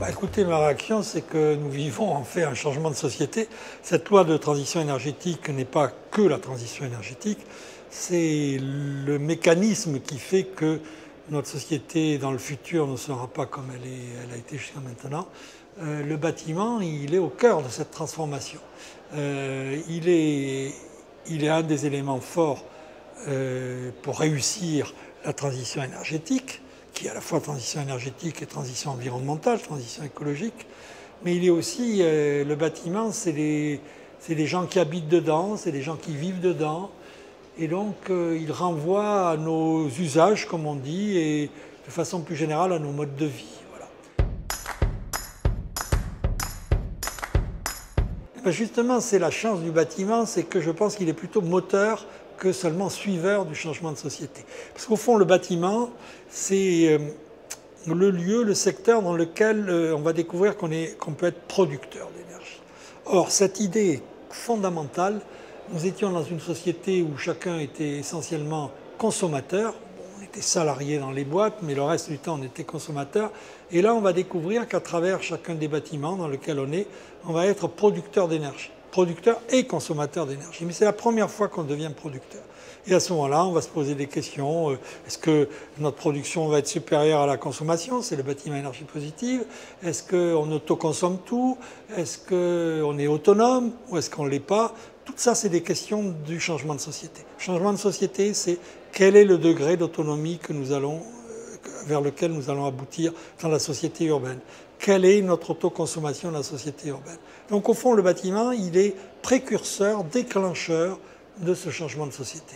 Écoutez, ma réaction, c'est que nous vivons en fait un changement de société. Cette loi de transition énergétique n'est pas que la transition énergétique, c'est le mécanisme qui fait que notre société dans le futur ne sera pas comme elle a été jusqu'à maintenant. Le bâtiment, il est au cœur de cette transformation. Il est un des éléments forts pour réussir la transition énergétique, qui est à la fois transition énergétique et transition environnementale, transition écologique. Mais il est aussi, le bâtiment, c'est les gens qui habitent dedans, c'est les gens qui vivent dedans. Et donc, il renvoie à nos usages, comme on dit, et de façon plus générale à nos modes de vie. Voilà. Justement, c'est la chance du bâtiment, c'est que je pense qu'il est plutôt moteur que seulement suiveur du changement de société. Parce qu'au fond, le bâtiment, c'est le lieu, le secteur dans lequel on va découvrir qu'on peut être producteur d'énergie. Or, cette idée est fondamentale. Nous étions dans une société où chacun était essentiellement consommateur. On était salarié dans les boîtes, mais le reste du temps, on était consommateur. Et là, on va découvrir qu'à travers chacun des bâtiments dans lesquels on va être producteur d'énergie. Producteur et consommateur d'énergie. Mais c'est la première fois qu'on devient producteur. Et à ce moment-là, on va se poser des questions. Est-ce que notre production va être supérieure à la consommation? C'est le bâtiment énergie positive. Est-ce qu'on autoconsomme tout? Est-ce qu'on est autonome ou est-ce qu'on ne l'est pas? Tout ça, c'est des questions du changement de société. Le changement de société, c'est quel est le degré d'autonomie vers lequel nous allons aboutir dans la société urbaine. Quelle est notre autoconsommation dans la société urbaine? Donc au fond, le bâtiment, il est précurseur, déclencheur de ce changement de société.